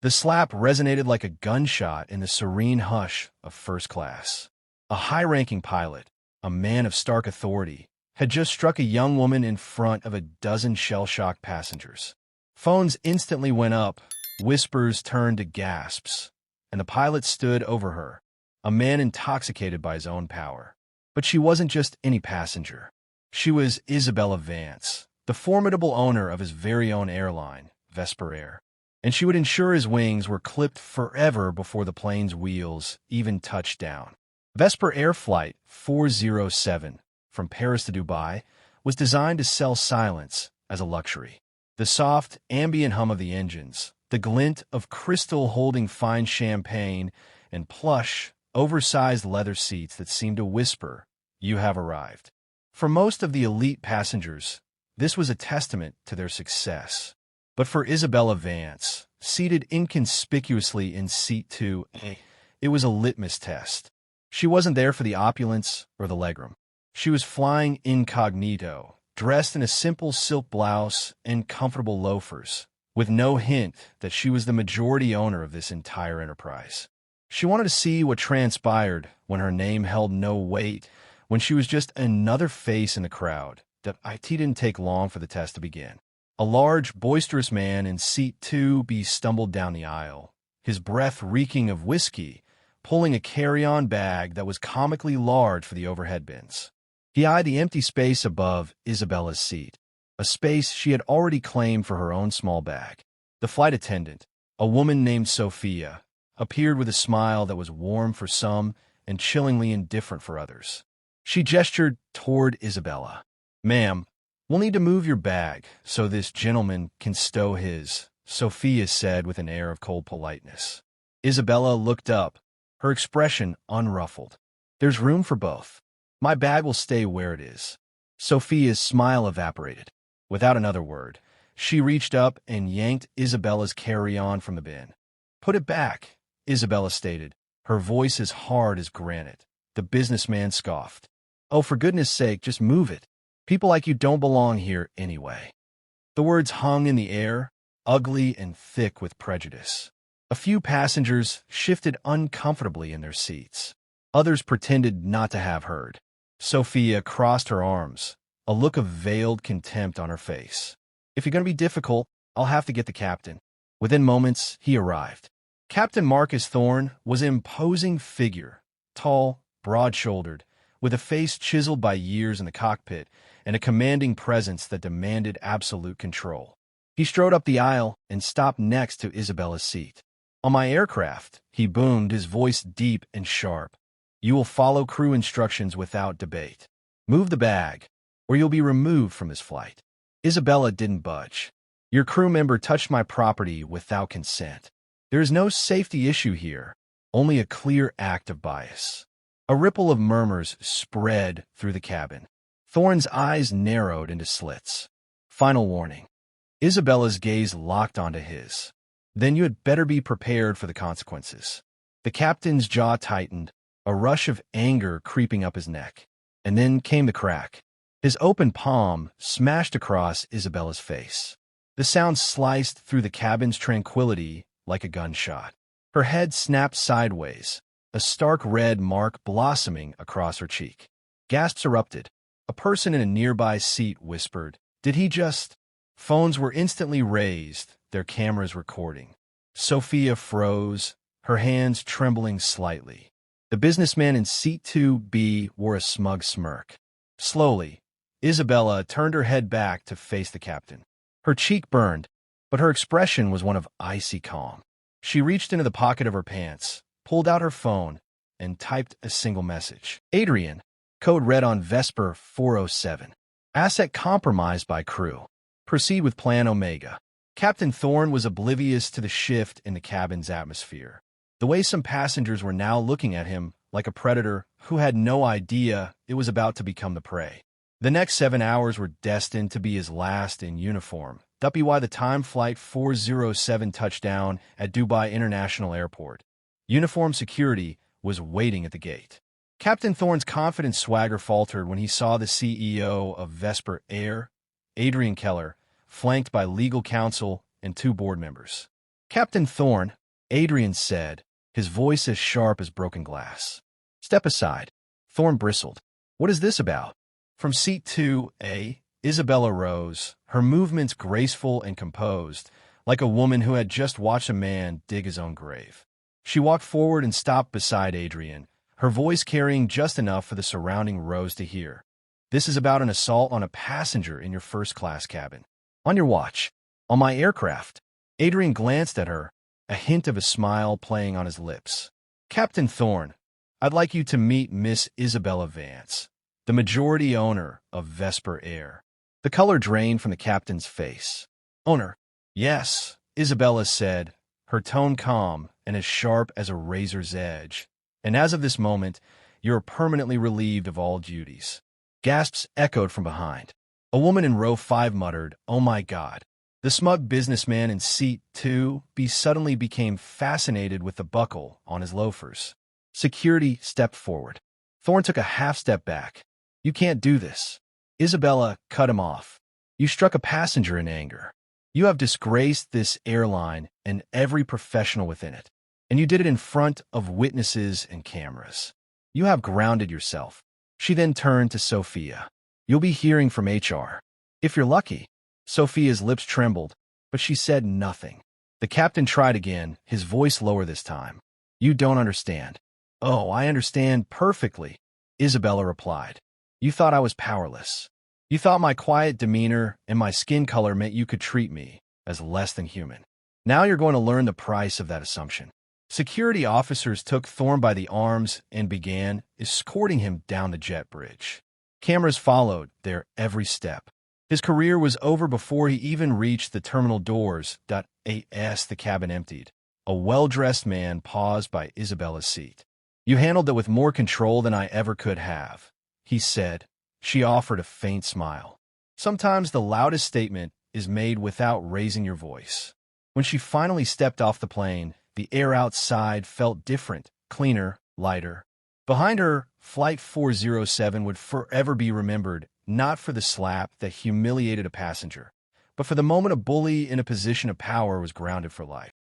The slap resonated like a gunshot in the serene hush of first class. A high-ranking pilot, a man of stark authority, had just struck a young woman in front of a dozen shell-shocked passengers. Phones instantly went up, whispers turned to gasps, and the pilot stood over her, a man intoxicated by his own power. But she wasn't just any passenger. She was Isabella Vance, the formidable owner of his very own airline, Vesper Air. And she would ensure his wings were clipped forever before the plane's wheels even touched down. Vesper Air Flight 407 from Paris to Dubai was designed to sell silence as a luxury. The soft, ambient hum of the engines, the glint of crystal holding fine champagne, and plush, oversized leather seats that seemed to whisper, "You have arrived." For most of the elite passengers, this was a testament to their success. But for Isabella Vance, seated inconspicuously in Seat 2A, it was a litmus test. She wasn't there for the opulence or the legroom. She was flying incognito, dressed in a simple silk blouse and comfortable loafers, with no hint that she was the majority owner of this entire enterprise. She wanted to see what transpired when her name held no weight, when she was just another face in the crowd. It didn't take long for the test to begin. A large, boisterous man in Seat 2B stumbled down the aisle, his breath reeking of whiskey, pulling a carry-on bag that was comically large for the overhead bins. He eyed the empty space above Isabella's seat, a space she had already claimed for her own small bag. The flight attendant, a woman named Sophia, appeared with a smile that was warm for some and chillingly indifferent for others. She gestured toward Isabella. "Ma'am, we'll need to move your bag so this gentleman can stow his," Sophia said with an air of cold politeness. Isabella looked up, her expression unruffled. "There's room for both. My bag will stay where it is." Sophia's smile evaporated. Without another word, she reached up and yanked Isabella's carry-on from the bin. "Put it back," Isabella stated, her voice as hard as granite. The businessman scoffed. "Oh, for goodness sake, just move it. People like you don't belong here anyway." The words hung in the air, ugly and thick with prejudice. A few passengers shifted uncomfortably in their seats. Others pretended not to have heard. Sophia crossed her arms, a look of veiled contempt on her face. "If you're going to be difficult, I'll have to get the captain." Within moments, he arrived. Captain Marcus Thorne was an imposing figure, tall, broad-shouldered, with a face chiseled by years in the cockpit and a commanding presence that demanded absolute control. He strode up the aisle and stopped next to Isabella's seat. "On my aircraft," he boomed, his voice deep and sharp, "you will follow crew instructions without debate. Move the bag, or you'll be removed from this flight." Isabella didn't budge. "Your crew member touched my property without consent. There is no safety issue here, only a clear act of bias." A ripple of murmurs spread through the cabin. Thorne's eyes narrowed into slits. "Final warning." Isabella's gaze locked onto his. "Then you had better be prepared for the consequences." The captain's jaw tightened, a rush of anger creeping up his neck. And then came the crack. His open palm smashed across Isabella's face. The sound sliced through the cabin's tranquility like a gunshot. Her head snapped sideways, a stark red mark blossoming across her cheek. Gasps erupted. A person in a nearby seat whispered, "Did he just—" Phones were instantly raised, their cameras recording. Sophia froze, her hands trembling slightly. The businessman in Seat 2B wore a smug smirk. Slowly, Isabella turned her head back to face the captain. Her cheek burned, but her expression was one of icy calm. She reached into the pocket of her pants, pulled out her phone, and typed a single message. "Adrian," code red on Vesper 407. "Asset compromised by crew. Proceed with Plan Omega." Captain Thorne was oblivious to the shift in the cabin's atmosphere. The way some passengers were now looking at him like a predator who had no idea it was about to become the prey. The next 7 hours were destined to be his last in uniform. That'd be why the time Flight 407 touched down at Dubai International Airport. Uniformed security was waiting at the gate. Captain Thorne's confident swagger faltered when he saw the CEO of Vesper Air, Adrian Keller, flanked by legal counsel and 2 board members. Captain Thorne, Adrian said, his voice as sharp as broken glass. Step aside. Thorne bristled. What is this about? From seat 2A, Isabella rose, her movements graceful and composed, like a woman who had just watched a man dig his own grave. She walked forward and stopped beside Adrian, her voice carrying just enough for the surrounding rows to hear. This is about an assault on a passenger in your first-class cabin. On your watch. On my aircraft. Adrian glanced at her, a hint of a smile playing on his lips. Captain Thorne, I'd like you to meet Miss Isabella Vance, the majority owner of Vesper Air. The color drained from the captain's face. Owner? Yes, Isabella said, her tone calm and as sharp as a razor's edge. And as of this moment, you're permanently relieved of all duties. Gasps echoed from behind. A woman in row 5 muttered, Oh my God. The smug businessman in seat 2B suddenly became fascinated with the buckle on his loafers. Security stepped forward. Thorne took a half-step back. You can't do this. Isabella cut him off. You struck a passenger in anger. You have disgraced this airline and every professional within it. And you did it in front of witnesses and cameras. You have grounded yourself. She then turned to Sophia. You'll be hearing from HR. If you're lucky. Sophia's lips trembled, but she said nothing. The captain tried again, his voice lower this time. You don't understand. Oh, I understand perfectly, Isabella replied. You thought I was powerless. You thought my quiet demeanor and my skin color meant you could treat me as less than human. Now you're going to learn the price of that assumption. Security officers took Thorne by the arms and began escorting him down the jet bridge. Cameras followed their every step. His career was over before he even reached the terminal doors. As the cabin emptied, a well-dressed man paused by Isabella's seat. You handled it with more control than I ever could have, he said. She offered a faint smile. Sometimes the loudest statement is made without raising your voice. When she finally stepped off the plane, the air outside felt different, cleaner, lighter. Behind her, Flight 407 would forever be remembered, not for the slap that humiliated a passenger, but for the moment a bully in a position of power was grounded for life.